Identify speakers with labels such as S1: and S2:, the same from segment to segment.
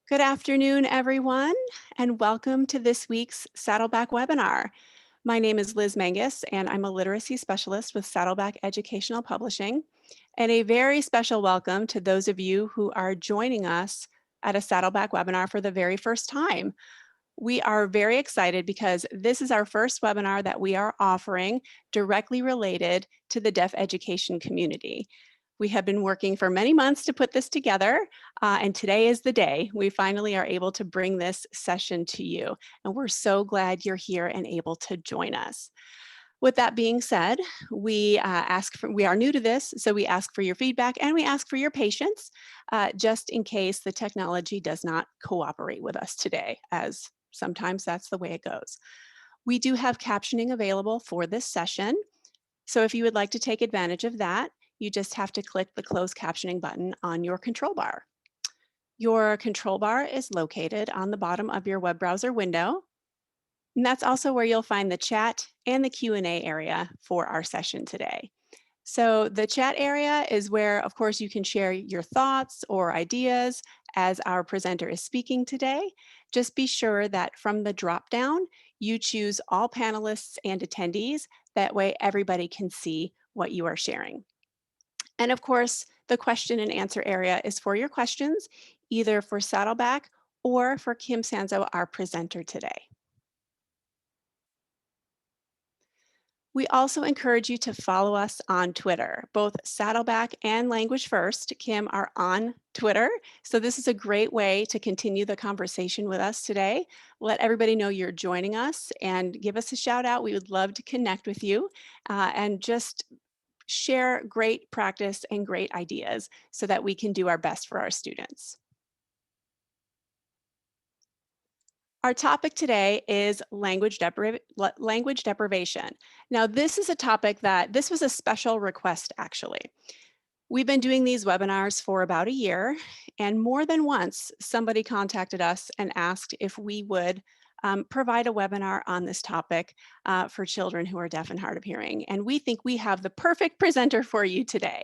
S1: Good afternoon, everyone, and welcome to this week's Saddleback webinar. My name is Liz Mangus, and I'm a literacy specialist with Saddleback Educational Publishing. And a very special welcome to those of you who are joining us at a Saddleback webinar for the very first time. We are very excited because this is our first webinar that we are offering directly related to the deaf education community. We have been working for many months to put this together, and today is the day we finally are able to bring this session to you. And we're so glad you're here and able to join us. With that being said, we are new to this, so we ask for your feedback and we ask for your patience, just in case the technology does not cooperate with us today, as sometimes that's the way it goes. We do have captioning available for this session, so if you would like to take advantage of that, you just have to click the closed captioning button on your control bar. Your control bar is located on the bottom of your web browser window, and that's also where you'll find the chat and the Q&A area for our session today. So the chat area is where, of course, you can share your thoughts or ideas as our presenter is speaking today. Just be sure that from the drop-down, you choose all panelists and attendees. That way everybody can see what you are sharing. And of course, the question and answer area is for your questions, either for Saddleback or for Kim Sanzo, our presenter today. We also encourage you to follow us on Twitter. Both Saddleback and Language First, Kim, are on Twitter. So this is a great way to continue the conversation with us today. Let everybody know you're joining us and give us a shout out. We would love to connect with you and just share great practice and great ideas so that we can do our best for our students. Our topic today is language deprivation. Now, this is a topic this was a special request, actually. We've been doing these webinars for about a year, and more than once, somebody contacted us and asked if we would provide a webinar on this topic for children who are deaf and hard of hearing. And we think we have the perfect presenter for you today.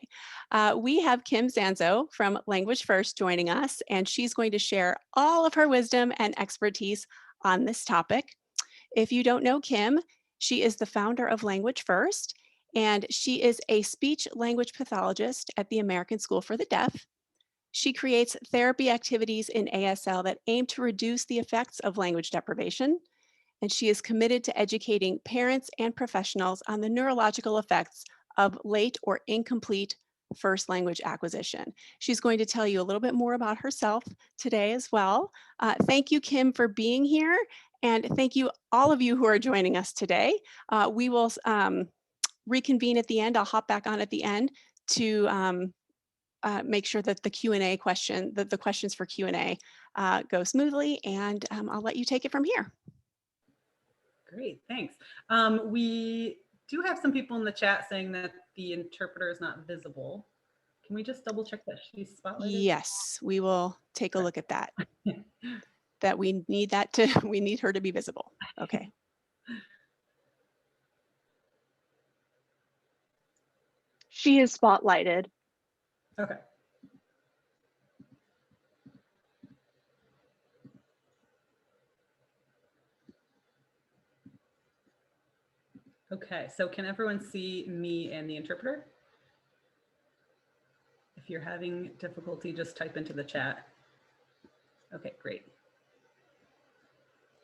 S1: We have Kim Sanzo from Language First joining us, and she's going to share all of her wisdom and expertise on this topic. If you don't know Kim, she is the founder of Language First, and she is a speech language pathologist at the American School for the Deaf. She creates therapy activities in ASL that aim to reduce the effects of language deprivation, and she is committed to educating parents and professionals on the neurological effects of late or incomplete first language acquisition. She's going to tell you a little bit more about herself today as well. Thank you, Kim, for being here, and thank you all of you who are joining us today. We will reconvene at the end. I'll hop back on at the end to make sure that the Q&A the questions for Q&A go smoothly, and I'll let you take it from here.
S2: Great, thanks. We do have some people in the chat saying that the interpreter is not visible. Can we just double check that she's spotlighted?
S1: Yes, we will take a look at that. That we need her to be visible. Okay.
S3: She is spotlighted.
S2: Okay. Okay, so can everyone see me and the interpreter? If you're having difficulty, just type into the chat. Okay, great.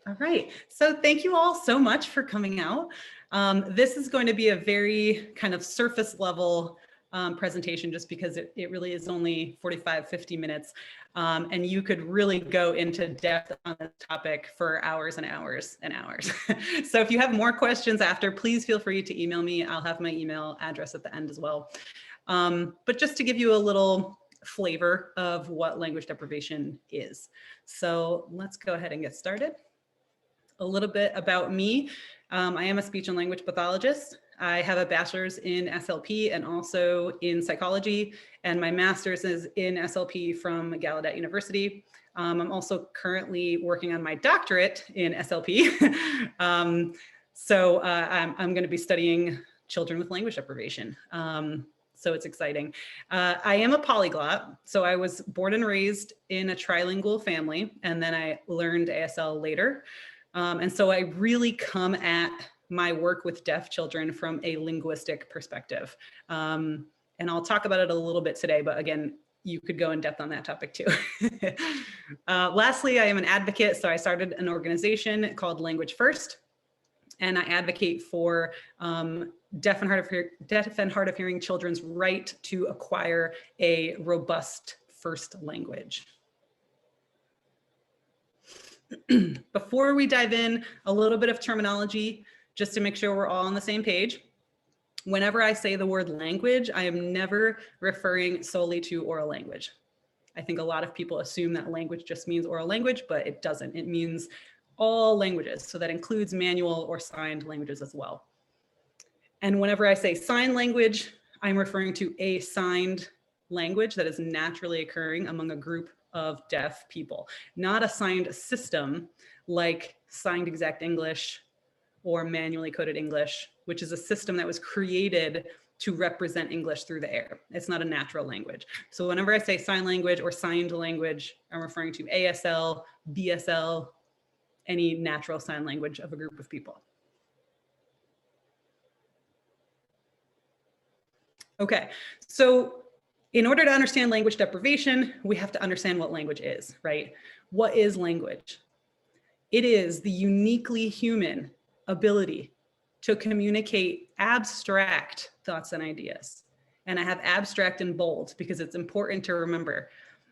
S2: All right, so thank you all so much for coming out. This is going to be a very kind of surface level presentation just because it really is only 45, 50 minutes. And you could really go into depth on this topic for hours and hours and hours. So if you have more questions after, please feel free to email me. I'll have my email address at the end as well. But just to give you a little flavor of what language deprivation is. So let's go ahead and get started. A little bit about me. I am a speech and language pathologist. I have a bachelor's in SLP and also in psychology, and my master's is in SLP from Gallaudet University. I'm also currently working on my doctorate in SLP. I'm going to be studying children with language deprivation. So it's exciting. I am a polyglot. So I was born and raised in a trilingual family, and then I learned ASL later. And so I really come at my work with deaf children from a linguistic perspective. And I'll talk about it a little bit today, but again, you could go in depth on that topic too. Lastly, I am an advocate. So I started an organization called Language First, and I advocate for deaf and hard of hearing children's right to acquire a robust first language. Before we dive in, a little bit of terminology, just to make sure we're all on the same page. Whenever I say the word language, I am never referring solely to oral language. I think a lot of people assume that language just means oral language, but it doesn't. It means all languages. So that includes manual or signed languages as well. And whenever I say sign language, I'm referring to a signed language that is naturally occurring among a group of deaf people, not a signed system like signed exact English or manually coded English, which is a system that was created to represent English through the air. It's not a natural language. So whenever I say sign language or signed language, I'm referring to ASL, BSL, any natural sign language of a group of people. Okay, so in order to understand language deprivation, we have to understand what language is, right? What is language? It is the uniquely human ability to communicate abstract thoughts and ideas. And I have abstract in bold because it's important to remember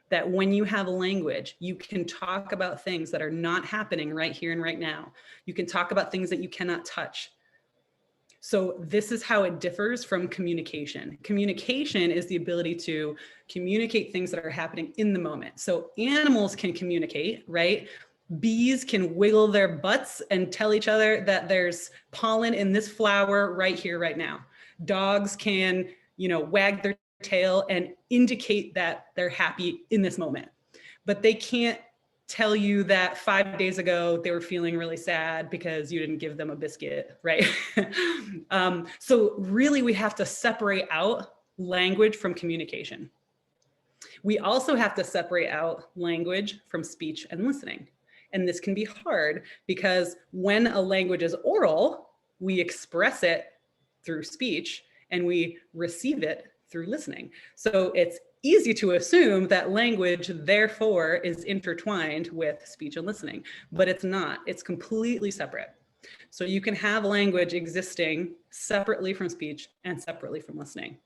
S2: that when you have a language, you can talk about things that are not happening right here and right now. You can talk about things that you cannot touch. So this is how it differs from communication. Communication is the ability to communicate things that are happening in the moment. So animals can communicate, right? Bees can wiggle their butts and tell each other that there's pollen in this flower right here, right now. Dogs can, wag their tail and indicate that they're happy in this moment, but they can't tell you that 5 days ago they were feeling really sad because you didn't give them a biscuit, right? So really we have to separate out language from communication. We also have to separate out language from speech and listening. And this can be hard because when a language is oral, we express it through speech and we receive it through listening. So it's easy to assume that language, therefore, is intertwined with speech and listening, but it's not. It's completely separate. So you can have language existing separately from speech and separately from listening.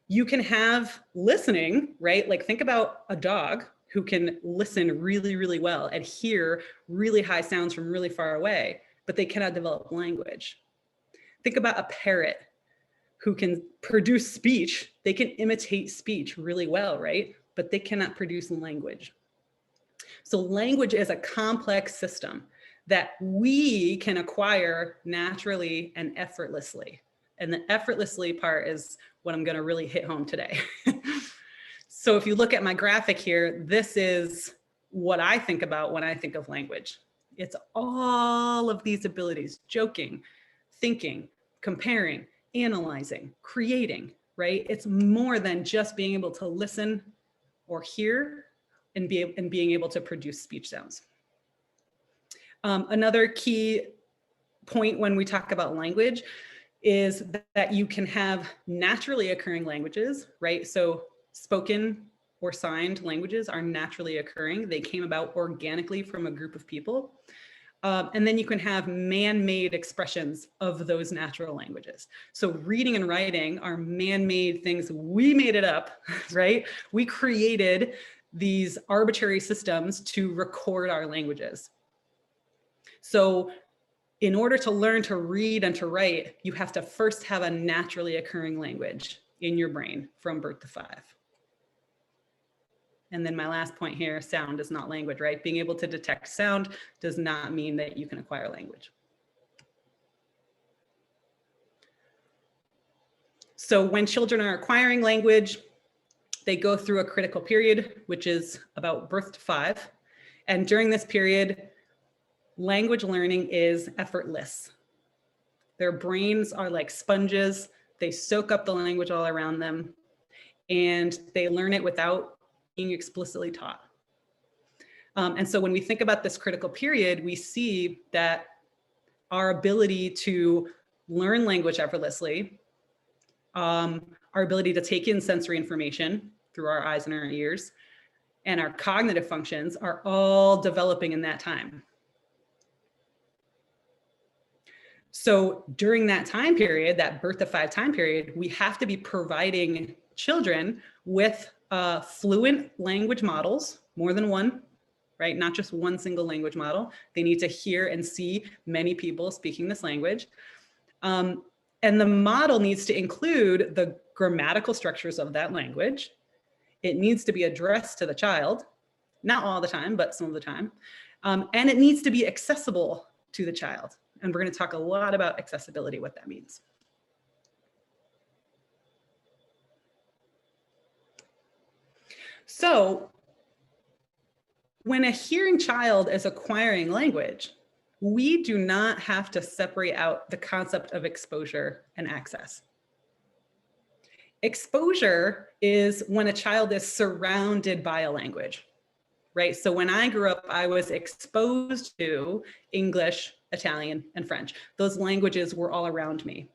S2: You can have listening, right? Like think about a dog who can listen really, really well and hear really high sounds from really far away, but they cannot develop language. Think about a parrot who can produce speech. They can imitate speech really well, right? But they cannot produce language. So language is a complex system that we can acquire naturally and effortlessly. And the effortlessly part is what I'm gonna really hit home today. So if you look at my graphic here, this is what I think about when I think of language. It's all of these abilities: joking, thinking, comparing, analyzing, creating, right? It's more than just being able to listen or hear and being able to produce speech sounds. Another key point when we talk about language is that you can have naturally occurring languages, right? So spoken or signed languages are naturally occurring. They came about organically from a group of people. And then you can have man-made expressions of those natural languages. So reading and writing are man-made things. We made it up, right? We created these arbitrary systems to record our languages. So in order to learn to read and to write, you have to first have a naturally occurring language in your brain from birth to 5. And then my last point here, sound is not language, right? Being able to detect sound does not mean that you can acquire language. So when children are acquiring language, they go through a critical period, which is about birth to 5. And during this period, language learning is effortless. Their brains are like sponges. They soak up the language all around them, and they learn it without being explicitly taught. And so when we think about this critical period, we see that our ability to learn language effortlessly, our ability to take in sensory information through our eyes and our ears, and our cognitive functions are all developing in that time. So during that time period, that birth to 5 time period, we have to be providing children with fluent language models, more than one, right? Not just one single language model. They need to hear and see many people speaking this language. And the model needs to include the grammatical structures of that language. It needs to be addressed to the child, not all the time, but some of the time. And it needs to be accessible to the child. And we're going to talk a lot about accessibility, what that means. So when a hearing child is acquiring language, we do not have to separate out the concept of exposure and access. Exposure is when a child is surrounded by a language, right? So when I grew up, I was exposed to English, Italian, and French. Those languages were all around me.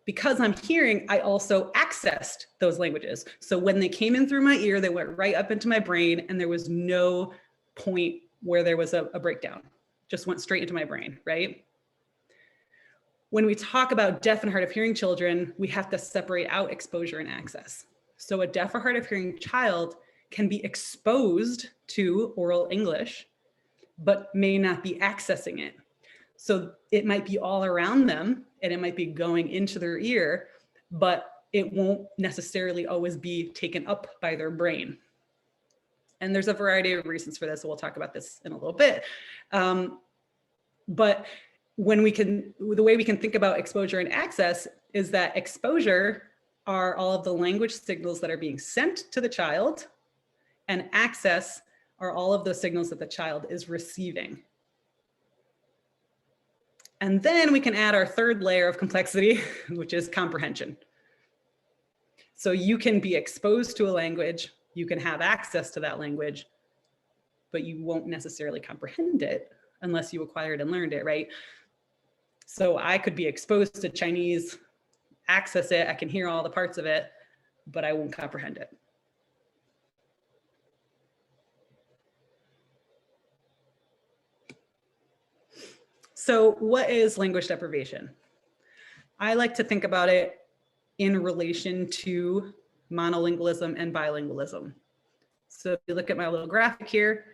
S2: Because I'm hearing, I also accessed those languages. So when they came in through my ear, they went right up into my brain, and there was no point where there was a breakdown. Just went straight into my brain, right? When we talk about deaf and hard of hearing children, we have to separate out exposure and access. So a deaf or hard of hearing child can be exposed to oral English, but may not be accessing it. So it might be all around them, and it might be going into their ear, but it won't necessarily always be taken up by their brain. And there's a variety of reasons for this. So we'll talk about this in a little bit. But the way we can think about exposure and access is that exposure are all of the language signals that are being sent to the child, and access are all of those signals that the child is receiving. And then we can add our third layer of complexity, which is comprehension. So you can be exposed to a language, you can have access to that language, but you won't necessarily comprehend it unless you acquired and learned it, right? So I could be exposed to Chinese, access it, I can hear all the parts of it, but I won't comprehend it. So what is language deprivation? I like to think about it in relation to monolingualism and bilingualism. So if you look at my little graphic here,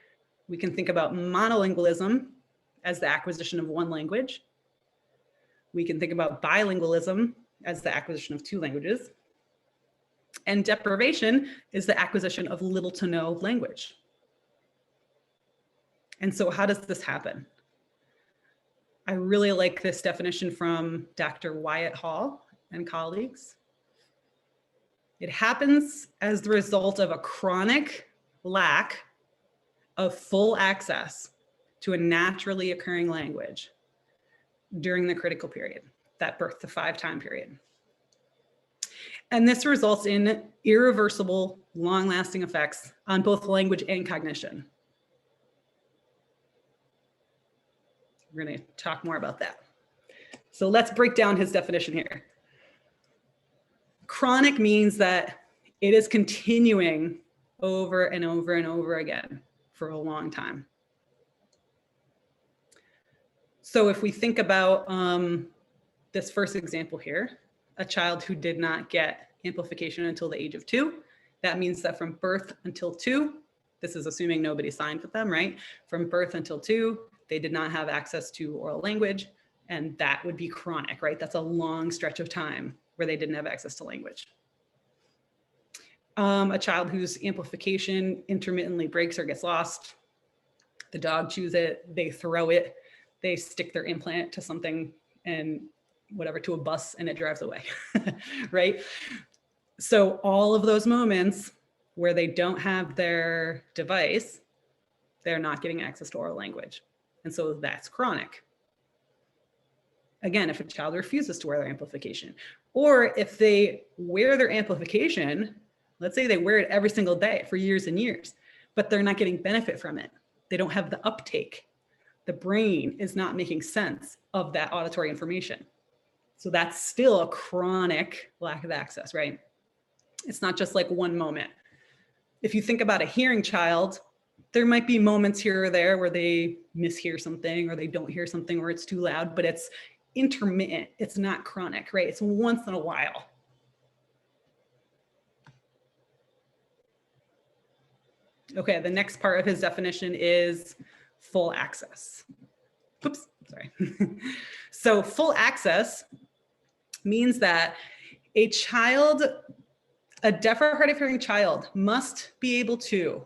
S2: we can think about monolingualism as the acquisition of one language. We can think about bilingualism as the acquisition of 2 languages. And deprivation is the acquisition of little to no language. And so how does this happen? I really like this definition from Dr. Wyatt Hall and colleagues. It happens as the result of a chronic lack of full access to a naturally occurring language during the critical period, that birth to 5 time period. And this results in irreversible, long-lasting effects on both language and cognition. We're going to talk more about that. So let's break down his definition here. Chronic means that it is continuing over and over and over again for a long time. So if we think about this first example here, a child who did not get amplification until the age of 2, that means that from birth until 2, this is assuming nobody signed with them, right? From birth until 2, they did not have access to oral language, and that would be chronic, right? That's a long stretch of time where they didn't have access to language. A child whose amplification intermittently breaks or gets lost, the dog chews it, they throw it, they stick their implant to something and whatever, to a bus, and it drives away, right? So all of those moments where they don't have their device, they're not getting access to oral language. And so that's chronic. Again, if a child refuses to wear their amplification, or if they wear their amplification, let's say they wear it every single day for years and years, but they're not getting benefit from it. They don't have the uptake. The brain is not making sense of that auditory information. So that's still a chronic lack of access, right? It's not just like one moment. If you think about a hearing child, there might be moments here or there where they mishear something or they don't hear something or it's too loud, but it's intermittent. It's not chronic, right? It's once in a while. Okay, the next part of his definition is full access. Oops, sorry. So full access means that a deaf or hard of hearing child must be able to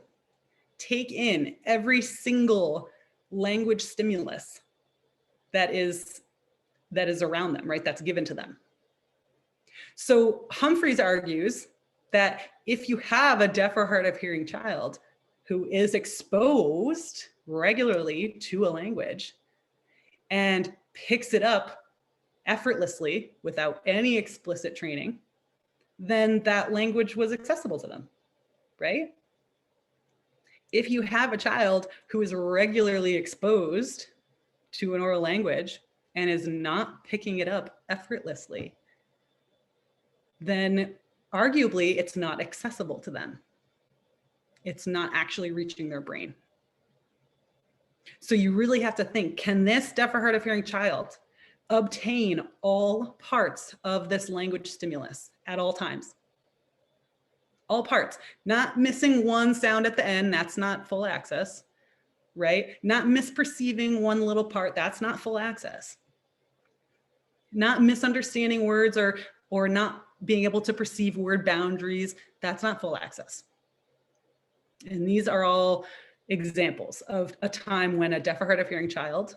S2: take in every single language stimulus that is around them, right? That's given to them. So Humphreys argues that if you have a deaf or hard of hearing child who is exposed regularly to a language and picks it up effortlessly without any explicit training, then that language was accessible to them, right? If you have a child who is regularly exposed to an oral language and is not picking it up effortlessly, then arguably it's not accessible to them. It's not actually reaching their brain. So you really have to think, can this deaf or hard of hearing child obtain all parts of this language stimulus at all times? All parts, not missing one sound at the end, that's not full access, right? Not misperceiving one little part, that's not full access. Not misunderstanding words or not being able to perceive word boundaries, that's not full access. And these are all examples of a time when a deaf or hard of hearing child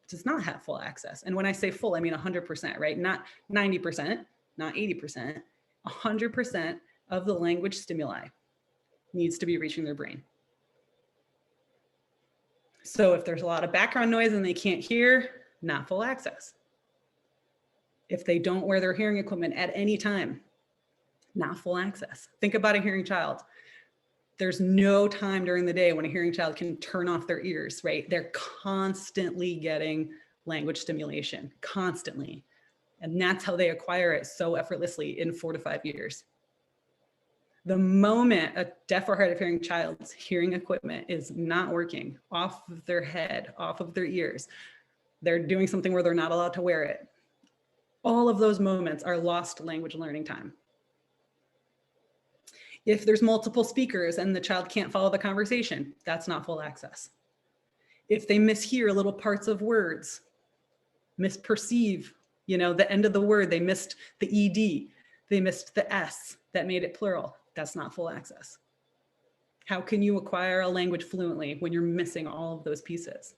S2: does not have full access. And when I say full, I mean 100%, right? Not 90%, not 80%, 100% of the language stimuli needs to be reaching their brain. So if there's a lot of background noise and they can't hear, not full access. If they don't wear their hearing equipment at any time, not full access. Think about a hearing child. There's no time during the day when a hearing child can turn off their ears, right? They're constantly getting language stimulation, constantly. And that's how they acquire it so effortlessly in 4 to 5 years. The moment a deaf or hard of hearing child's hearing equipment is not working, off of their head, off of their ears, they're doing something where they're not allowed to wear it. All of those moments are lost language learning time. If there's multiple speakers and the child can't follow the conversation, that's not full access. If they mishear little parts of words, misperceive, the end of the word, they missed the ED, they missed the S that made it plural, that's not full access. How can you acquire a language fluently when you're missing all of those pieces?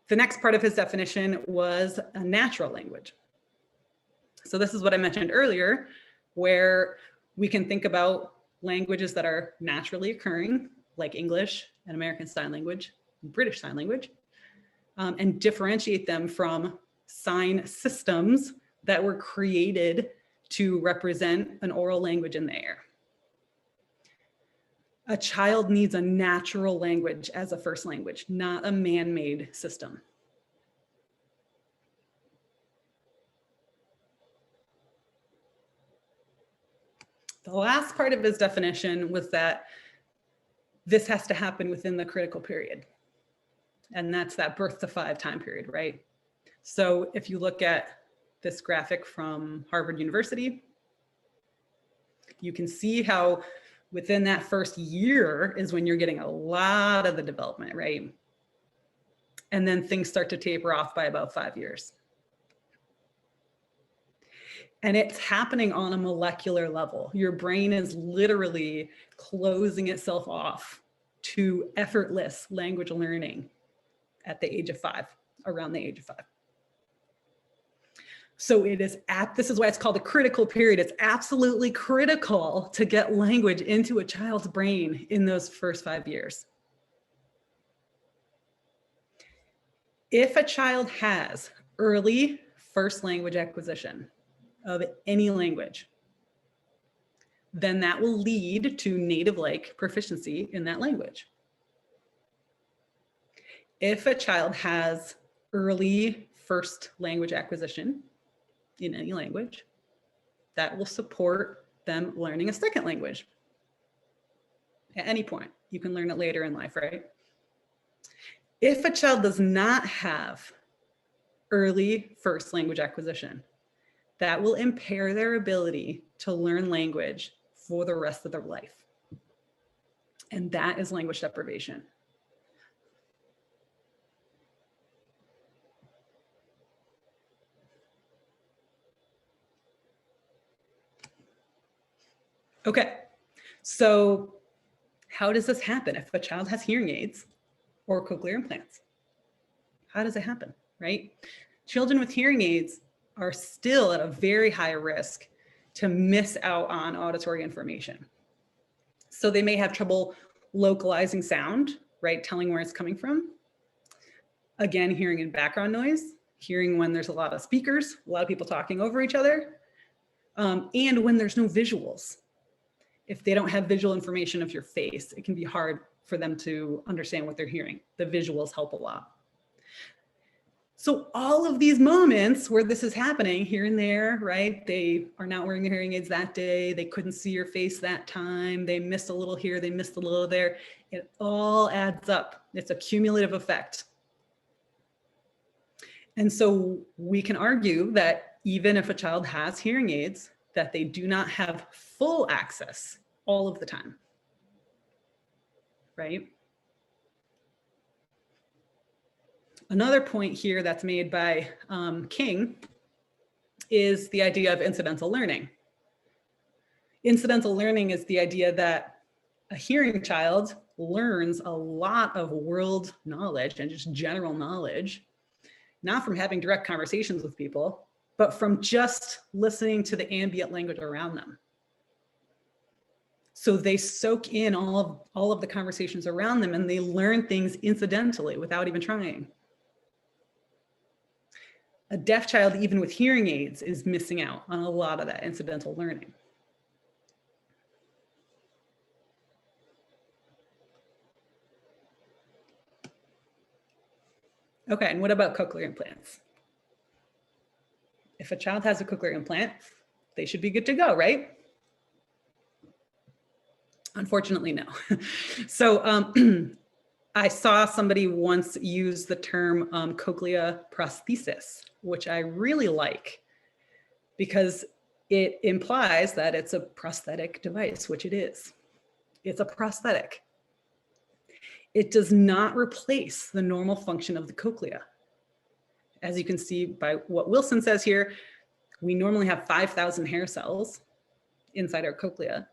S2: The next part of his definition was a natural language. So this is what I mentioned earlier, where we can think about languages that are naturally occurring, like English and American Sign Language, and British Sign Language, and differentiate them from sign systems that were created to represent an oral language in the air. A child needs a natural language as a first language, not a man-made system. The last part of his definition was that this has to happen within the critical period. And that's that birth to 5 time period, right? So if you look at this graphic from Harvard University, you can see how within that first year is when you're getting a lot of the development, right? And then things start to taper off by about 5 years. And it's happening on a molecular level. Your brain is literally closing itself off to effortless language learning at the age of 5, around the age of 5. So this is why it's called a critical period. It's absolutely critical to get language into a child's brain in those first 5 years. If a child has early first language acquisition of any language, then that will lead to native-like proficiency in that language. If a child has early first language acquisition in any language, that will support them learning a second language at any point. You can learn it later in life, right? If a child does not have early first language acquisition, that will impair their ability to learn language for the rest of their life. And that is language deprivation. Okay, so how does this happen if a child has hearing aids or cochlear implants? How does it happen, right? Children with hearing aids are still at a very high risk to miss out on auditory information. So they may have trouble localizing sound, right? Telling where it's coming from. Again, hearing in background noise, hearing when there's a lot of speakers, a lot of people talking over each other, and when there's no visuals. If they don't have visual information of your face, it can be hard for them to understand what they're hearing. The visuals help a lot. So all of these moments where this is happening here and there, right? They are not wearing their hearing aids that day. They couldn't see your face that time. They missed a little here. They missed a little there. It all adds up. It's a cumulative effect. And so we can argue that even if a child has hearing aids, that they do not have full access all of the time, right? Another point here that's made by King is the idea of incidental learning. Incidental learning is the idea that a hearing child learns a lot of world knowledge and just general knowledge, not from having direct conversations with people, but from just listening to the ambient language around them. So they soak in all of the conversations around them and they learn things incidentally without even trying. A deaf child, even with hearing aids, is missing out on a lot of that incidental learning. Okay, and what about cochlear implants? If a child has a cochlear implant, they should be good to go, right? Unfortunately, no. So I saw somebody once use the term cochlea prosthesis, which I really like because it implies that it's a prosthetic device, which it is. It's a prosthetic. It does not replace the normal function of the cochlea. As you can see by what Wilson says here, we normally have 5,000 hair cells inside our cochlea,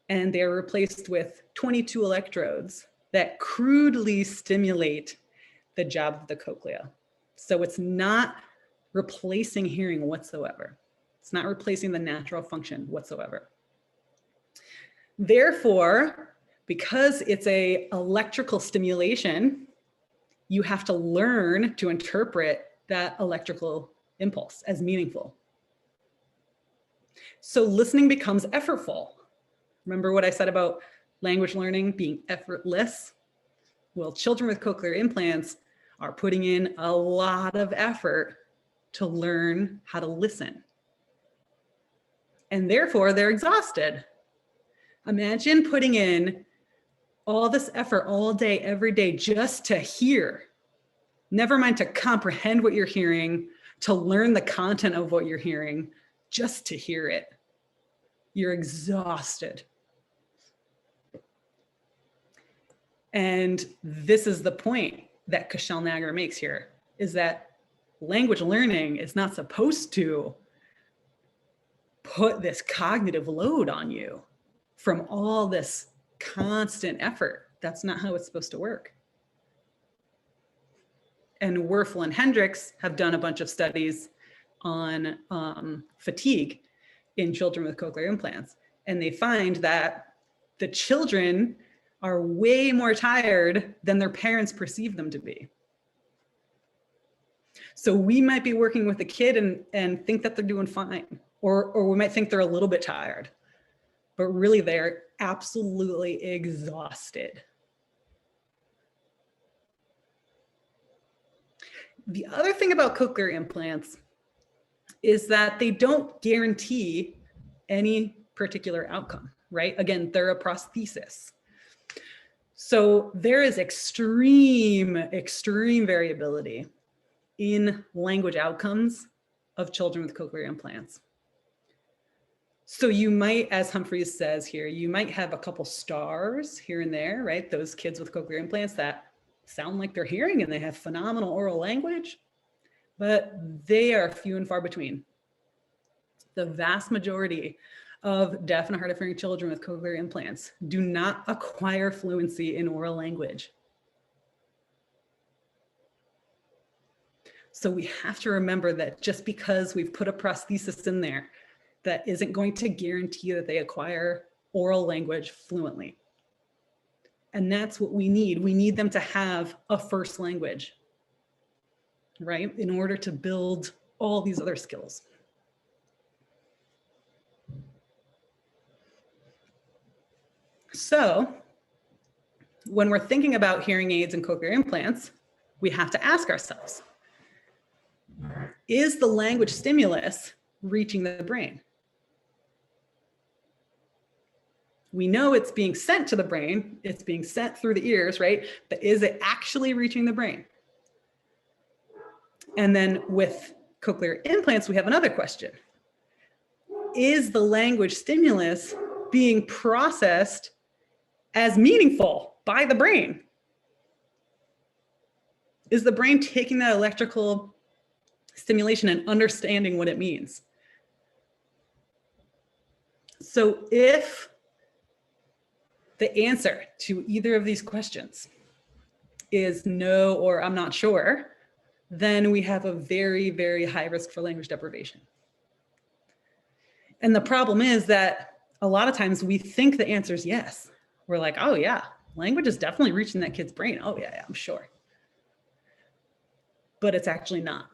S2: and they're replaced with 22 electrodes that crudely stimulate the job of the cochlea. So it's not replacing hearing whatsoever. It's not replacing the natural function whatsoever. Therefore, because it's an electrical stimulation, you have to learn to interpret that electrical impulse as meaningful. So listening becomes effortful. Remember what I said about language learning being effortless? Well, children with cochlear implants are putting in a lot of effort to learn how to listen. And therefore, they're exhausted. Imagine putting in all this effort all day, every day, just to hear. Never mind to comprehend what you're hearing, to learn the content of what you're hearing, just to hear it. You're exhausted. And this is the point that Kushel-Nagar makes here, is that language learning is not supposed to put this cognitive load on you from all this constant effort. That's not how it's supposed to work. And Werfel and Hendricks have done a bunch of studies on fatigue in children with cochlear implants. And they find that the children are way more tired than their parents perceive them to be. So we might be working with a kid and think that they're doing fine, or we might think they're a little bit tired, but really they're absolutely exhausted. The other thing about cochlear implants is that they don't guarantee any particular outcome, right? Again, they're a prosthesis. So there is extreme variability in language outcomes of children with cochlear implants. So you might, as Humphreys says here, you might have a couple stars here and there, right? Those kids with cochlear implants that sound like they're hearing and they have phenomenal oral language, but they are few and far between. The vast majority of deaf and hard of hearing children with cochlear implants do not acquire fluency in oral language. So we have to remember that just because we've put a prosthesis in there, that isn't going to guarantee that they acquire oral language fluently. And that's what we need. We need them to have a first language, right? In order to build all these other skills. So when we're thinking about hearing aids and cochlear implants, we have to ask ourselves, is the language stimulus reaching the brain? We know it's being sent to the brain, it's being sent through the ears, right? But is it actually reaching the brain? And then with cochlear implants, we have another question. Is the language stimulus being processed as meaningful by the brain? Is the brain taking that electrical stimulation and understanding what it means? So if the answer to either of these questions is no, or I'm not sure, then we have a very high risk for language deprivation. And the problem is that a lot of times we think the answer is yes. We're like, oh yeah, language is definitely reaching that kid's brain. Oh yeah, I'm sure. But it's actually not,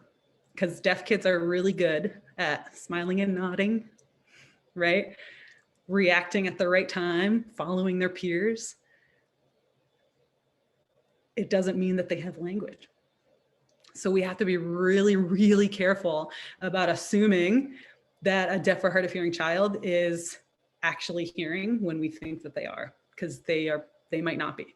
S2: because deaf kids are really good at smiling and nodding, right? Reacting at the right time, following their peers. It doesn't mean that they have language. So we have to be really careful about assuming that a deaf or hard of hearing child is actually hearing when we think that they are, because they might not be.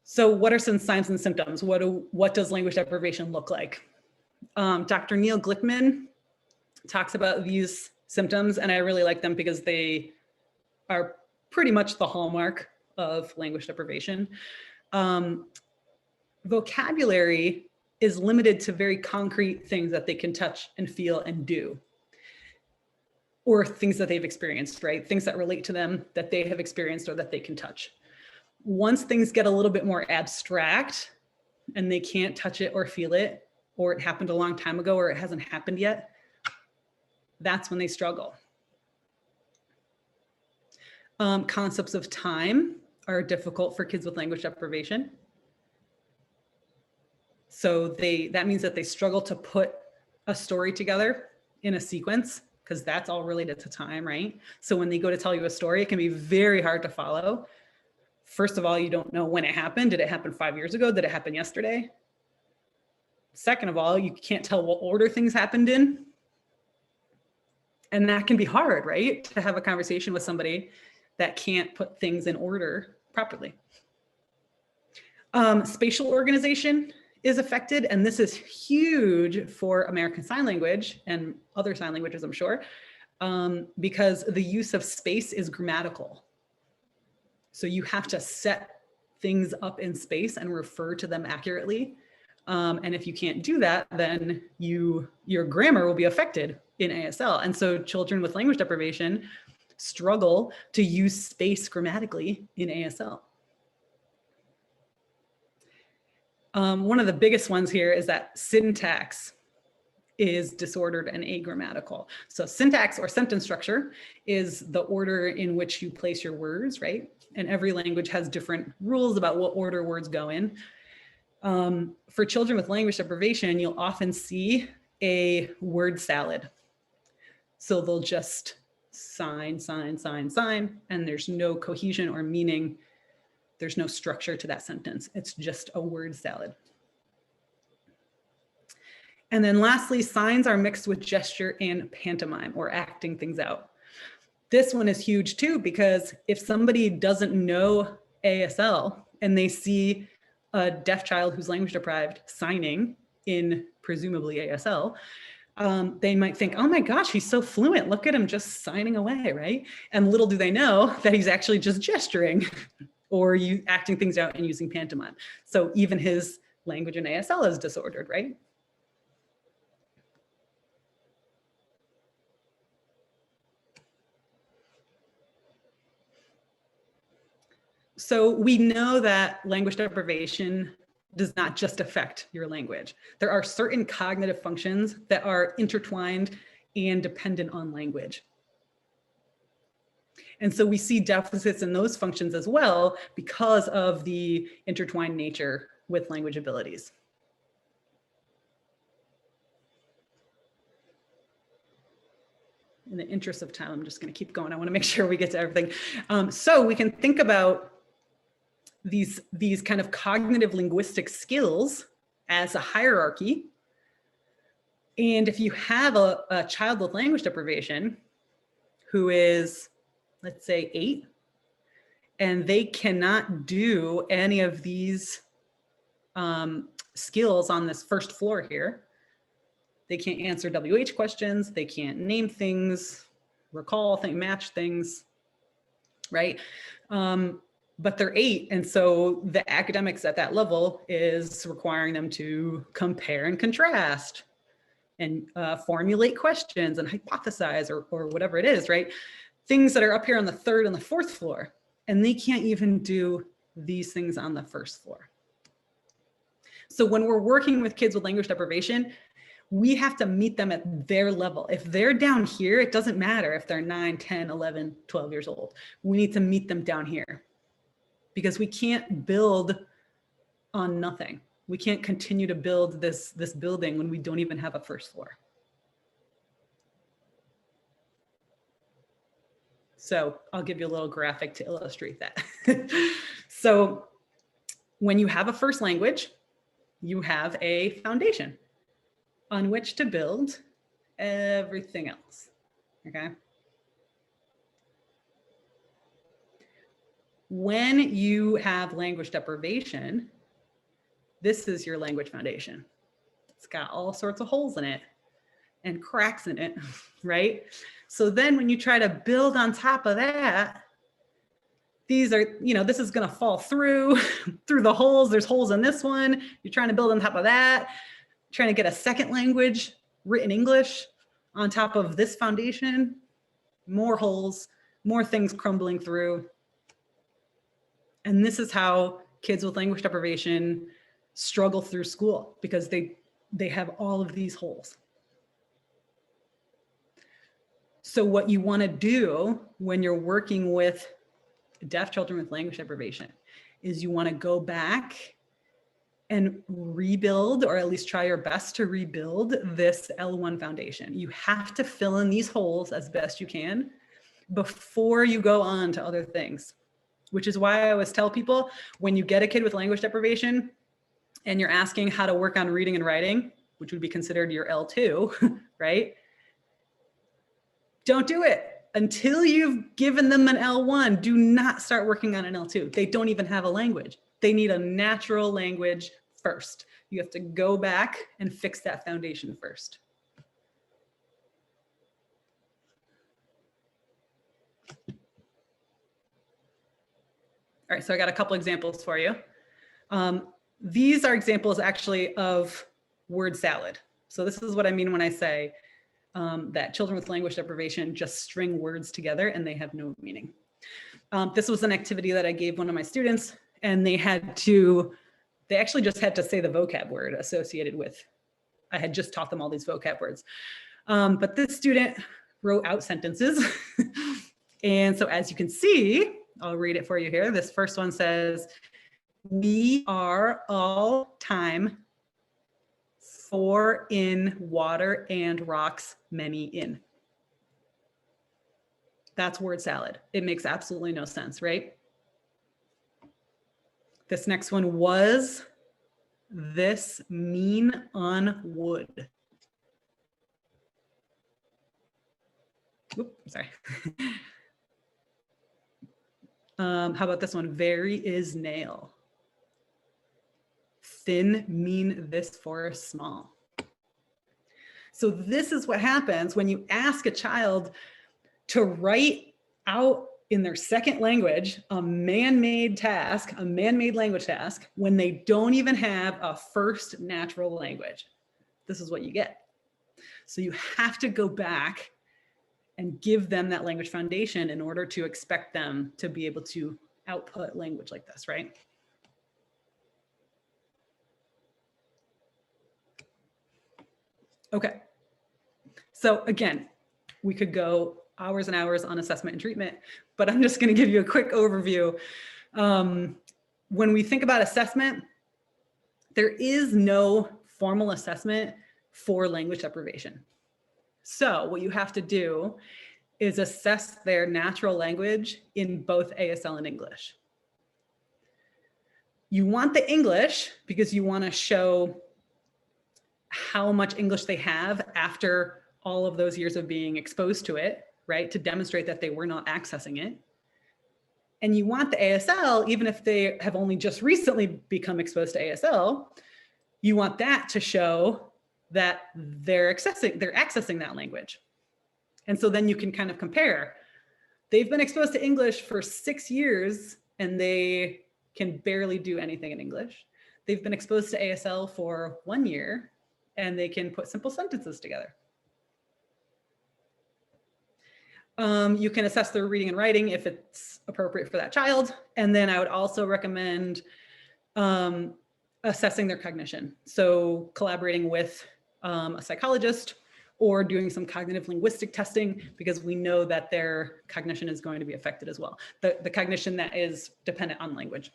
S2: So what are some signs and symptoms? What does language deprivation look like? Dr. Neil Glickman talks about these symptoms, and I really like them because they are pretty much the hallmark of language deprivation. Vocabulary is limited to very concrete things that they can touch and feel and do, or things that they've experienced, right? Things that relate to them that they have experienced or that they can touch. Once things get a little bit more abstract and they can't touch it or feel it, or it happened a long time ago, or it hasn't happened yet, that's when they struggle. Concepts of time are difficult for kids with language deprivation. So that means that they struggle to put a story together in a sequence, because that's all related to time, right? So when they go to tell you a story, it can be very hard to follow. First of all, you don't know when it happened. Did it happen 5 years ago? Did it happen yesterday? Second of all, you can't tell what order things happened in. And that can be hard, right? To have a conversation with somebody that can't put things in order properly. Spatial organization is affected, and this is huge for American Sign Language and other sign languages, I'm sure, because the use of space is grammatical. So you have to set things up in space and refer to them accurately. And if you can't do that, then your grammar will be affected in ASL. And so children with language deprivation struggle to use space grammatically in ASL. One of the biggest ones here is that syntax is disordered and agrammatical. So syntax or sentence structure is the order in which you place your words, right? And every language has different rules about what order words go in. For children with language deprivation, you'll often see a word salad. So they'll just sign, and there's no cohesion or meaning. There's no structure to that sentence. It's just a word salad. And then lastly, signs are mixed with gesture and pantomime, or acting things out. This one is huge too, because if somebody doesn't know ASL and they see a deaf child who's language deprived signing in presumably ASL, they might think, oh my gosh, he's so fluent. Look at him just signing away, right? And little do they know that he's actually just gesturing or acting things out and using pantomime. So even his language in ASL is disordered, right? So we know that language deprivation does not just affect your language. There are certain cognitive functions that are intertwined and dependent on language. And so we see deficits in those functions as well because of the intertwined nature with language abilities. In the interest of time, I'm just going to keep going. I want to make sure we get to everything. So we can think about these kind of cognitive linguistic skills as a hierarchy. And if you have a child with language deprivation who is, let's say, 8, and they cannot do any of these skills on this first floor here, they can't answer WH questions, they can't name things, recall things, match things, right? But they're 8, and so the academics at that level is requiring them to compare and contrast and formulate questions and hypothesize or whatever it is, right? Things that are up here on the 3rd and the 4th floor, and they can't even do these things on the 1st floor. So when we're working with kids with language deprivation, we have to meet them at their level. If they're down here, it doesn't matter if they're 9, 10, 11, 12 years old. We need to meet them down here because we can't build on nothing. We can't continue to build this building when we don't even have a 1st floor. So I'll give you a little graphic to illustrate that. So when you have a first language, you have a foundation on which to build everything else, okay? When you have language deprivation, this is your language foundation. It's got all sorts of holes in it and cracks in it, right? So then when you try to build on top of that, these are, this is gonna fall through the holes. There's holes in this one. You're trying to build on top of that, trying to get a second language, written English, on top of this foundation, more holes, more things crumbling through. And this is how kids with language deprivation struggle through school, because they have all of these holes. So what you want to do when you're working with deaf children with language deprivation is you want to go back and rebuild, or at least try your best to rebuild this L1 foundation. You have to fill in these holes as best you can before you go on to other things, which is why I always tell people, when you get a kid with language deprivation and you're asking how to work on reading and writing, which would be considered your L2, right? Don't do it until you've given them an L1. Do not start working on an L2. They don't even have a language. They need a natural language first. You have to go back and fix that foundation first. All right, so I got a couple examples for you. These are examples actually of word salad. So this is what I mean when I say that children with language deprivation just string words together and they have no meaning. This was an activity that I gave one of my students, and they actually just had to say the vocab word associated with I had just taught them all these vocab words. But this student wrote out sentences. And so as you can see, I'll read it for you here. This first one says, we are all time for in water and rocks, many in. That's word salad. It makes absolutely no sense, right? This next one was this mean on wood. Oops, sorry. How about this one? Very is nail. Thin mean this for small. So this is what happens when you ask a child to write out in their second language a man-made task, a man-made language task, when they don't even have a first natural language. This is what you get. So you have to go back and give them that language foundation in order to expect them to be able to output language like this, right? Okay. So again, we could go hours and hours on assessment and treatment, but I'm just going to give you a quick overview. When we think about assessment, there is no formal assessment for language deprivation. So what you have to do is assess their natural language in both ASL and English. You want the English because you want to show how much English they have after all of those years of being exposed to it, right? To demonstrate that they were not accessing it. And you want the ASL, even if they have only just recently become exposed to ASL, you want that to show that they're accessing that language. And so then you can kind of compare. They've been exposed to English for 6 years and they can barely do anything in English. They've been exposed to ASL for 1 year and they can put simple sentences together. You can assess their reading and writing if it's appropriate for that child. And then I would also recommend assessing their cognition. So collaborating with a psychologist or doing some cognitive linguistic testing, because we know that their cognition is going to be affected as well. The cognition that is dependent on language.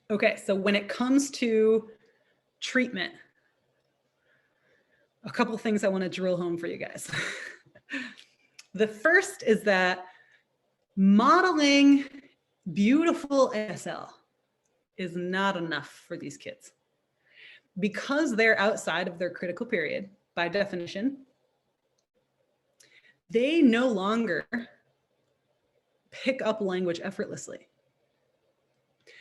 S2: Okay, so when it comes to treatment, a couple things I want to drill home for you guys. The first is that modeling beautiful ASL is not enough for these kids. Because they're outside of their critical period, by definition, they no longer pick up language effortlessly.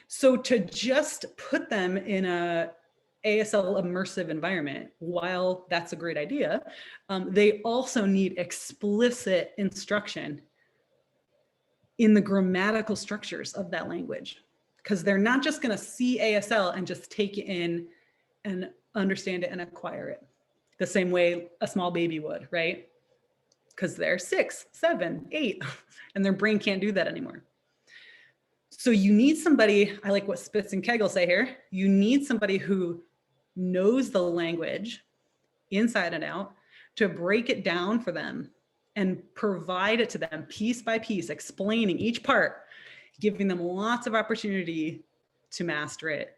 S2: So to just put them in a ASL immersive environment, while that's a great idea, they also need explicit instruction in the grammatical structures of that language, because they're not just going to see ASL and just take it in and understand it and acquire it the same way a small baby would, right? Because they're 6, 7, 8, and their brain can't do that anymore. So you need somebody, I like what Spitz and Kegl say here, you need somebody who knows the language inside and out to break it down for them and provide it to them piece by piece, explaining each part, giving them lots of opportunity to master it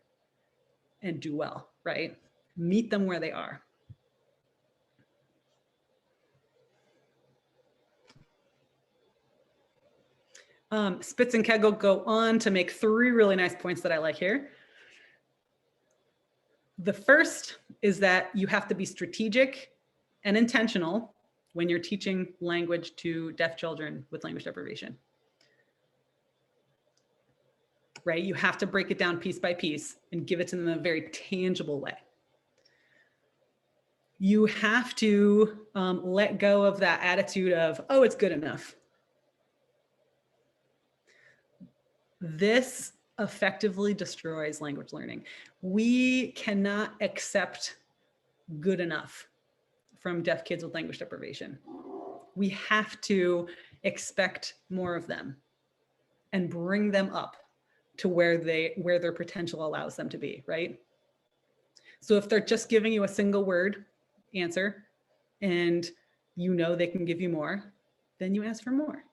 S2: and do well, right? Meet them where they are. Spitz and Kegl go on to make 3 really nice points that I like here. The first is that you have to be strategic and intentional when you're teaching language to deaf children with language deprivation. Right? You have to break it down piece by piece and give it to them in a very tangible way. You have to let go of that attitude of, oh, it's good enough. This effectively destroys language learning. We cannot accept good enough from deaf kids with language deprivation. We have to expect more of them. and bring them up to where their potential allows them to be, right? So if they're just giving you a single word answer and you know they can give you more, then you ask for more.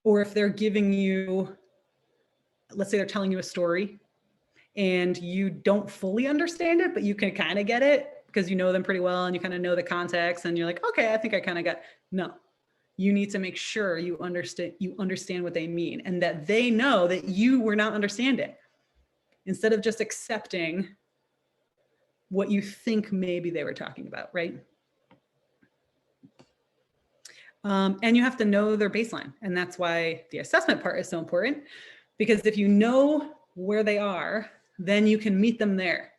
S2: Or if they're giving you, let's say they're telling you a story and you don't fully understand it, but you can kind of get it because you know them pretty well and you kind of know the context and you're like, okay, I think I kind of got. No, you need to make sure you understand what they mean and that they know that you were not understanding, instead of just accepting what you think maybe they were talking about, right? And you have to know their baseline. And that's why the assessment part is so important, because if you know where they are, then you can meet them there.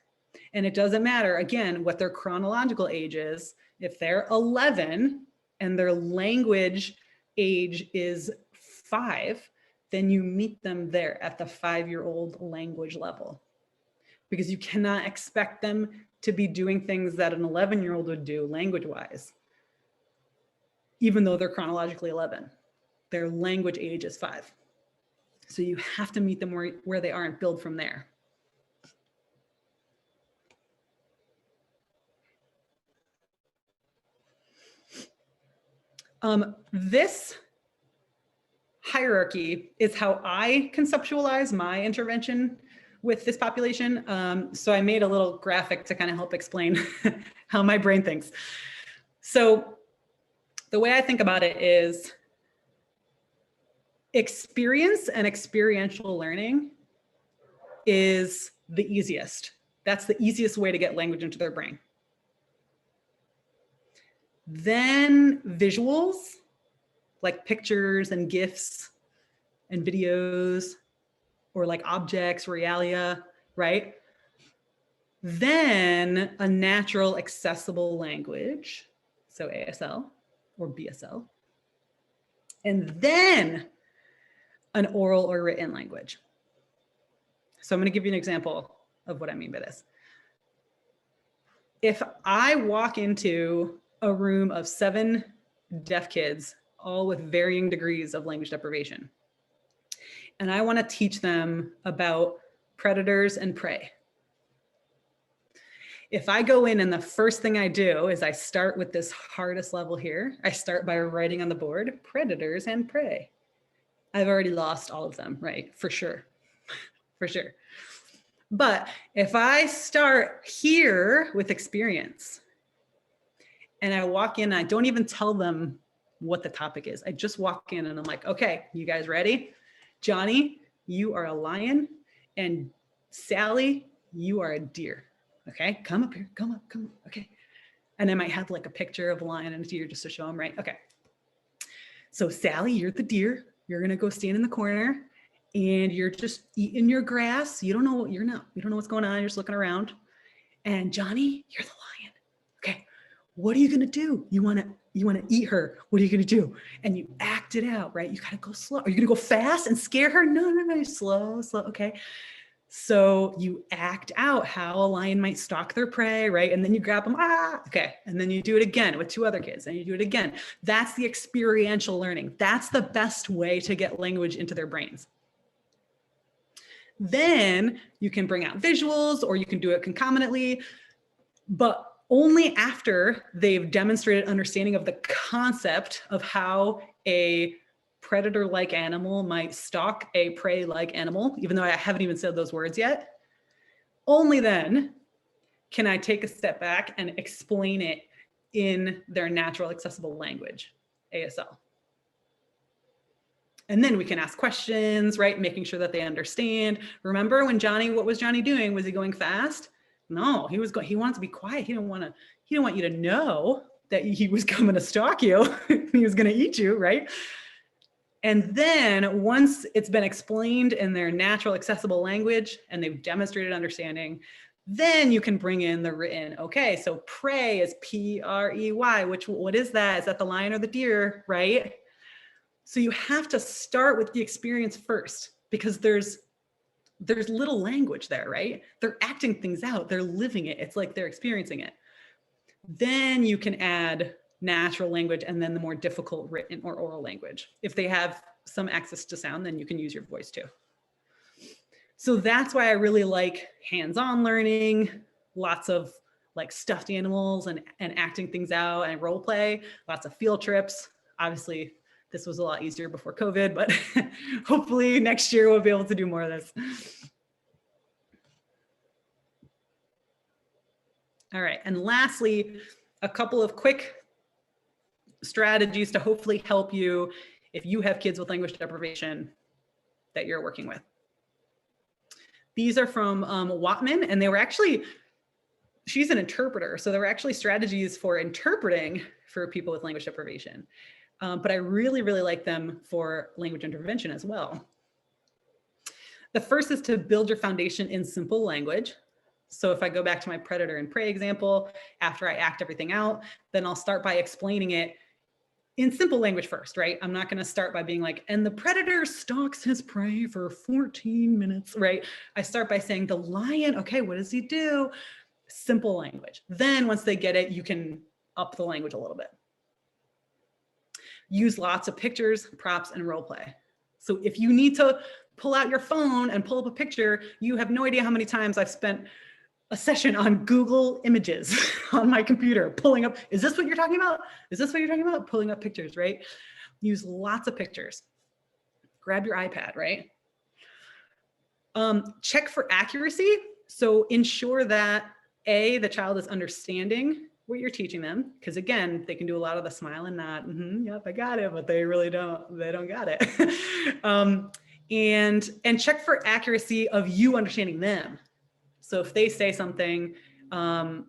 S2: And it doesn't matter, again, what their chronological age is. If they're 11 and their language age is 5, then you meet them there at the 5-year-old language level. Because you cannot expect them to be doing things that an 11-year-old would do language-wise, even though they're chronologically 11. Their language age is 5. So you have to meet them where they are and build from there. This hierarchy is how I conceptualize my intervention with this population. So I made a little graphic to kind of help explain how my brain thinks. So the way I think about it is experience and experiential learning is the easiest. That's the easiest way to get language into their brain. Then visuals, like pictures and GIFs and videos, or like objects, realia, right? Then a natural accessible language, so ASL or BSL. And then an oral or written language. So I'm going to give you an example of what I mean by this. If I walk into a room of 7 deaf kids, all with varying degrees of language deprivation, and I want to teach them about predators and prey. If I go in and the first thing I do is I start with this hardest level here, I start by writing on the board, predators and prey. I've already lost all of them, right? For sure, for sure. But if I start here with experience and I walk in, I don't even tell them what the topic is. I just walk in and I'm like, okay, you guys ready? Johnny, you are a lion, and Sally, you are a deer. Okay, come up here, come up, okay. And I might have like a picture of a lion and a deer just to show them, right? Okay. So Sally, you're the deer. You're gonna go stand in the corner and you're just eating your grass. You don't know you don't know what's going on. You're just looking around. And Johnny, you're the lion. Okay, what are you gonna do? You wanna eat her. What are you gonna do? And you act it out, right? You gotta go slow. Are you gonna go fast and scare her? No, slow, okay. So you act out how a lion might stalk their prey, right? And then you grab them, okay. And then you do it again with 2 other kids and you do it again. That's the experiential learning. That's the best way to get language into their brains. Then you can bring out visuals or you can do it concomitantly, but only after they've demonstrated understanding of the concept of how a predator-like animal might stalk a prey-like animal, even though I haven't even said those words yet. Only then can I take a step back and explain it in their natural accessible language, ASL. And then we can ask questions, right? Making sure that they understand. Remember when what was Johnny doing? Was he going fast? No, he wanted to be quiet. He didn't want you to know that he was coming to stalk you. He was going to eat you, right? And then once it's been explained in their natural accessible language and they've demonstrated understanding, then you can bring in the written. Okay, so prey is Prey. What is that? Is that the lion or the deer, right? So you have to start with the experience first because there's little language there, right? They're acting things out. They're living it. It's like they're experiencing it. Then you can add natural language and then the more difficult written or oral language. If they have some access to sound, then you can use your voice too. So that's why I really like hands-on learning, lots of like stuffed animals and acting things out and role play, lots of field trips. Obviously, this was a lot easier before COVID, but hopefully next year we'll be able to do more of this. All right, and lastly, a couple of quick strategies to hopefully help you if you have kids with language deprivation that you're working with. These are from Wattman, and they were actually, she's an interpreter, so there were actually strategies for interpreting for people with language deprivation. But I really, really like them for language intervention as well. The first is to build your foundation in simple language. So if I go back to my predator and prey example, after I act everything out, then I'll start by explaining it in simple language first, right? I'm not going to start by being like, and the predator stalks his prey for 14 minutes, right? I start by saying the lion, okay, what does he do? Simple language. Then once they get it, you can up the language a little bit. Use lots of pictures, props, and role play. So if you need to pull out your phone and pull up a picture, you have no idea how many times I've spent a session on Google Images on my computer, pulling up, is this what you're talking about? Is this what you're talking about? Pulling up pictures, right? Use lots of pictures. Grab your iPad, right? Check for accuracy. So ensure that A, the child is understanding what you're teaching them, because again, they can do a lot of the smile and nod, yep, I got it, but they really don't, they don't got it. And check for accuracy of you understanding them. So if they say something and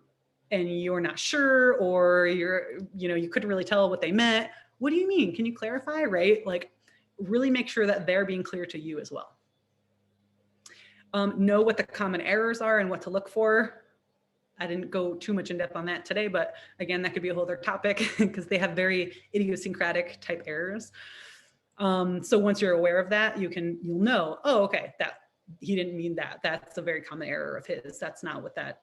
S2: you're not sure, or you couldn't really tell what they meant, what do you mean? Can you clarify, right? Like really make sure that they're being clear to you as well. Know what the common errors are and what to look for. I didn't go too much in depth on that today, but again, that could be a whole other topic because they have very idiosyncratic type errors. So once you're aware of that, you'll know, oh, okay, that he didn't mean that. That's a very common error of his. That's not what that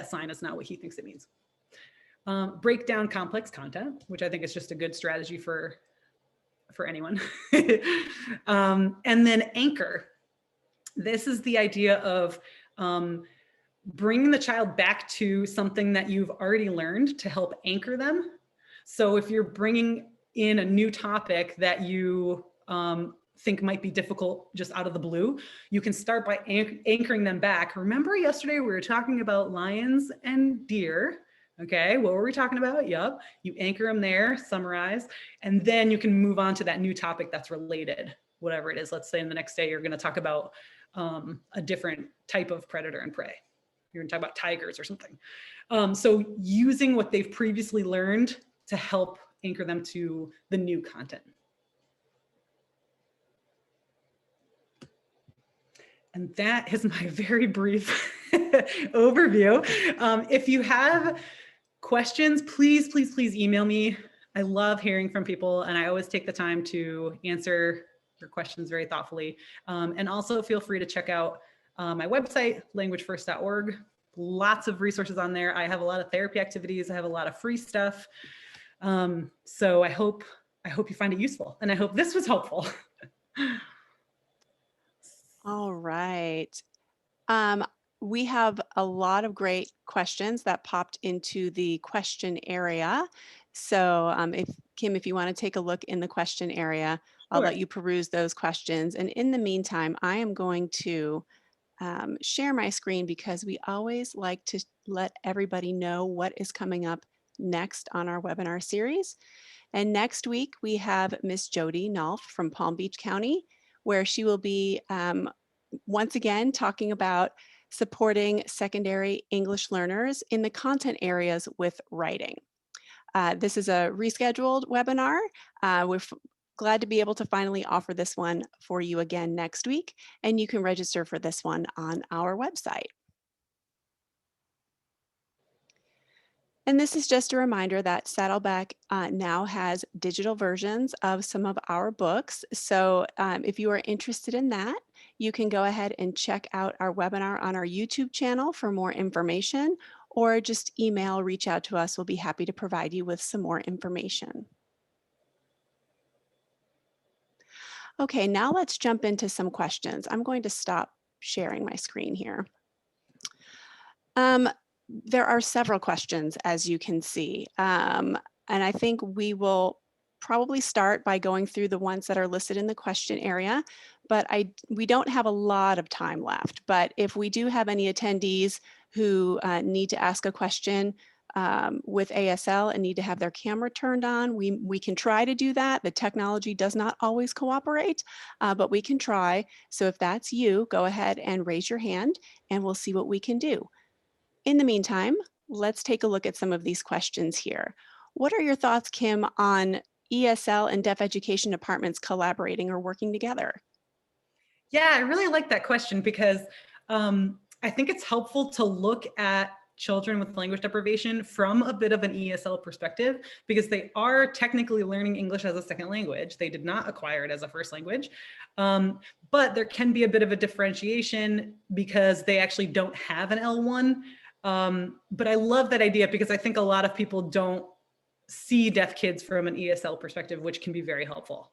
S2: sign is not what he thinks it means. Break down complex content, which I think is just a good strategy for anyone. And then anchor. This is the idea of bringing the child back to something that you've already learned to help anchor them. So if you're bringing in a new topic that you think might be difficult just out of the blue, you can start by anchoring them back. Remember yesterday we were talking about lions and deer. Okay, what were we talking about? Yep, you anchor them there, summarize, and then you can move on to that new topic that's related, whatever it is. Let's say in the next day you're going to talk about a different type of predator and prey. You're going to talk about tigers or something. So using what they've previously learned to help anchor them to the new content. And that is my very brief overview. If you have questions, please, please, please email me. I love hearing from people, and I always take the time to answer your questions very thoughtfully. And also feel free to check out my website, languagefirst.org. Lots of resources on there. I have a lot of therapy activities. I have a lot of free stuff. So I hope you find it useful, and I hope this was helpful.
S1: All right. We have a lot of great questions that popped into the question area. So if you want to take a look in the question area, I'll let you peruse those questions. And in the meantime, I am going to share my screen because we always like to let everybody know what is coming up next on our webinar series. And next week we have Miss Jody Nolf from Palm Beach County, where she will be once again talking about supporting secondary English learners in the content areas with writing. This is a rescheduled webinar. We're glad to be able to finally offer this one for you again next week, and you can register for this one on our website. And this is just a reminder that Saddleback now has digital versions of some of our books. So if you are interested in that, you can go ahead and check out our webinar on our YouTube channel for more information, or just reach out to us. We'll be happy to provide you with some more information. Okay, now let's jump into some questions. I'm going to stop sharing my screen here. Um, there are several questions, as you can see, and I think we will probably start by going through the ones that are listed in the question area, but we don't have a lot of time left. But if we do have any attendees who need to ask a question with ASL and need to have their camera turned on, we can try to do that. The technology does not always cooperate, but we can try. So if that's you, go ahead and raise your hand and we'll see what we can do. In the meantime, let's take a look at some of these questions here. What are your thoughts, Kim, on ESL and deaf education departments collaborating or working together?
S2: Yeah, I really like that question because I think it's helpful to look at children with language deprivation from a bit of an ESL perspective, because they are technically learning English as a second language. They did not acquire it as a first language. But there can be a bit of a differentiation because they actually don't have an L1. But I love that idea because I think a lot of people don't see deaf kids from an ESL perspective, which can be very helpful.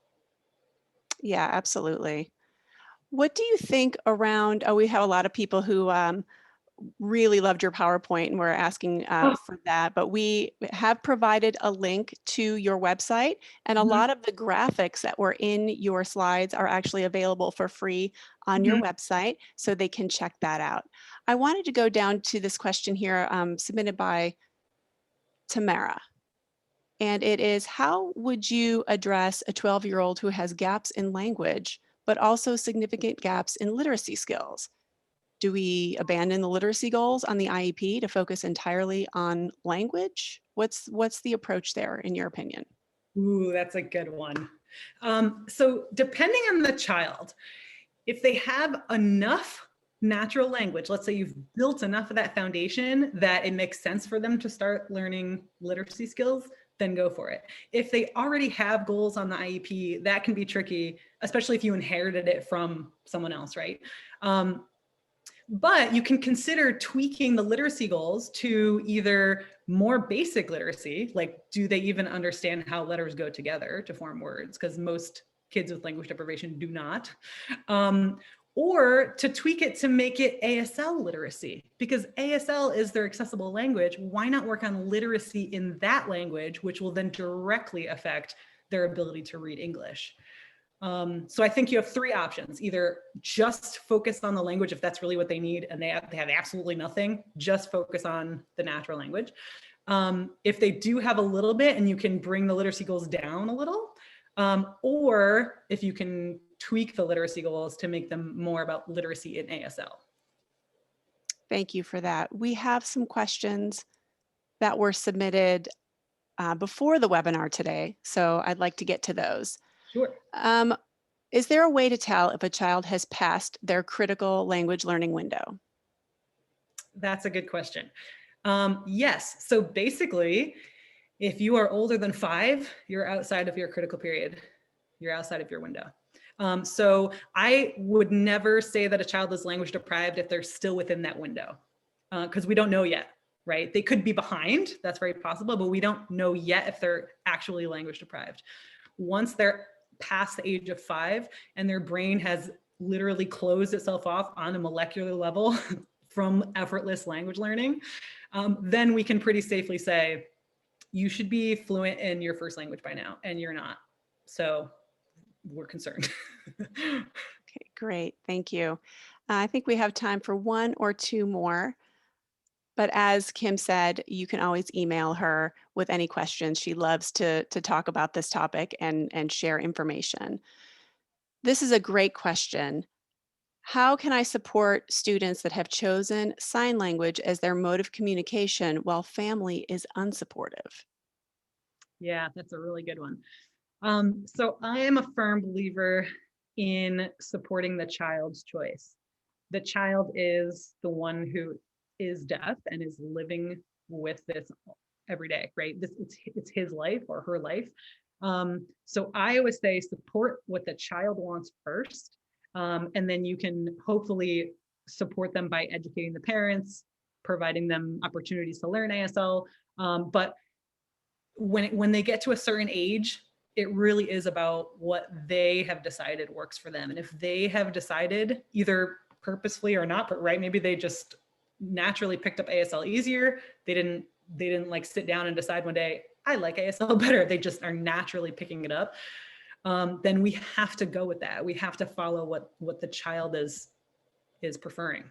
S1: Yeah, absolutely. What do you think around, we have a lot of people who really loved your PowerPoint and we're asking for that, but we have provided a link to your website, and a lot of the graphics that were in your slides are actually available for free on your website, so they can check that out. I wanted to go down to this question here submitted by Tamara. And it is, how would you address a 12-year-old who has gaps in language, but also significant gaps in literacy skills? Do we abandon the literacy goals on the IEP to focus entirely on language? What's the approach there, in your opinion?
S2: Ooh, that's a good one. So depending on the child, if they have enough natural language, let's say you've built enough of that foundation that it makes sense for them to start learning literacy skills, then go for it. If they already have goals on the IEP, that can be tricky, especially if you inherited it from someone else, right? But you can consider tweaking the literacy goals to either more basic literacy, like do they even understand how letters go together to form words? Because most kids with language deprivation do not. Or to tweak it to make it ASL literacy, because ASL is their accessible language. Why not work on literacy in that language, which will then directly affect their ability to read English? So I think you have three options: either just focus on the language if that's really what they need and they have absolutely nothing, just focus on the natural language. If they do have a little bit and you can bring the literacy goals down a little, or if you can tweak the literacy goals to make them more about literacy in ASL.
S1: Thank you for that. We have some questions that were submitted before the webinar today, so I'd like to get to those.
S2: Sure.
S1: Is there a way to tell if a child has passed their critical language learning window?
S2: That's a good question. Yes. So basically, if you are older than 5, you're outside of your critical period. You're outside of your window. So I would never say that a child is language deprived if they're still within that window, because we don't know yet, right? They could be behind. That's very possible, but we don't know yet if they're actually language deprived. Once they're past the age of 5 and their brain has literally closed itself off on a molecular level from effortless language learning, then we can pretty safely say, you should be fluent in your first language by now, and you're not. So we're concerned.
S1: Okay, great. Thank you. I think we have time for one or two more. But as Kim said, you can always email her with any questions. She loves to talk about this topic and share information. This is a great question. How can I support students that have chosen sign language as their mode of communication while family is unsupportive?
S2: Yeah, that's a really good one. So I am a firm believer in supporting the child's choice. The child is the one who is deaf and is living with this every day, right? It's his life or her life. So I always say support what the child wants first, and then you can hopefully support them by educating the parents, providing them opportunities to learn ASL. But when they get to a certain age, it really is about what they have decided works for them. And if they have decided, either purposefully or not, but right, maybe they just naturally picked up ASL easier. They didn't like sit down and decide one day, I like ASL better. They just are naturally picking it up. Then we have to go with that. We have to follow what the child is preferring.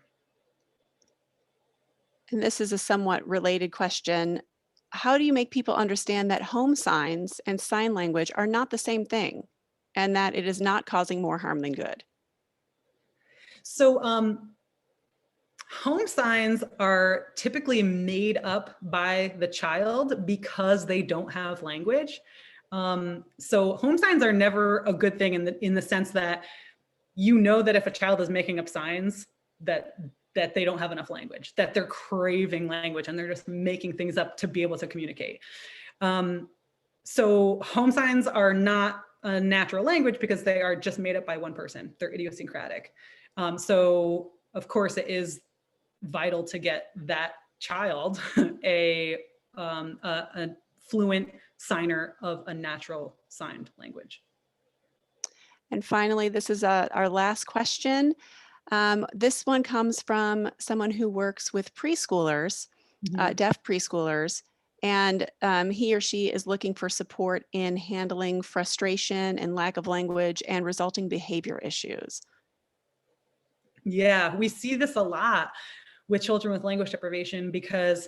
S1: And this is a somewhat related question. How do you make people understand that home signs and sign language are not the same thing and that it is not causing more harm than good?
S2: So home signs are typically made up by the child because they don't have language. So home signs are never a good thing in the sense that you know that if a child is making up signs that they don't have enough language, that they're craving language and they're just making things up to be able to communicate. So home signs are not a natural language because they are just made up by one person. They're idiosyncratic. So of course it is vital to get that child a fluent signer of a natural signed language.
S1: And finally, this is our last question. This one comes from someone who works with preschoolers, deaf preschoolers, and he or she is looking for support in handling frustration and lack of language and resulting behavior issues.
S2: Yeah, we see this a lot with children with language deprivation because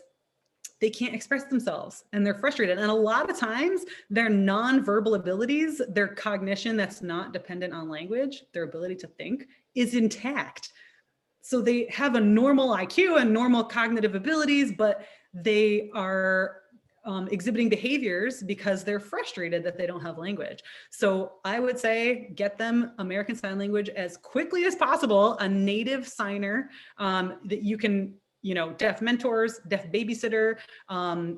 S2: they can't express themselves and they're frustrated. And a lot of times their nonverbal abilities, their cognition that's not dependent on language, their ability to think is intact. So they have a normal IQ and normal cognitive abilities, but they are exhibiting behaviors because they're frustrated that they don't have language. So I would say get them American Sign Language as quickly as possible, a native signer that you can, deaf mentors, deaf babysitter,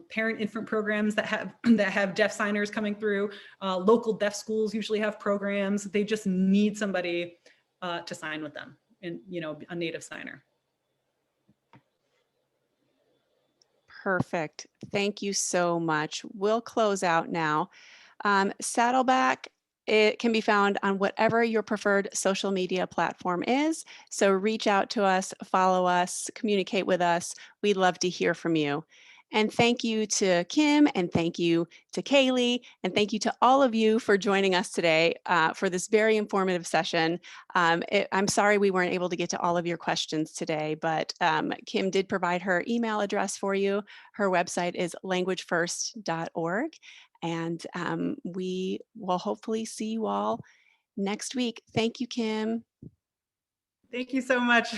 S2: parent infant programs that have deaf signers coming through. Local deaf schools usually have programs. They just need somebody to sign with them, and a native signer.
S1: Perfect. Thank you so much. We'll close out now. Saddleback, it can be found on whatever your preferred social media platform is. So reach out to us, follow us, communicate with us. We'd love to hear from you. And thank you to Kim, and thank you to Kaylee, and thank you to all of you for joining us today for this very informative session. I'm sorry we weren't able to get to all of your questions today, but Kim did provide her email address for you. Her website is languagefirst.org, and we will hopefully see you all next week. Thank you, Kim.
S2: Thank you so much.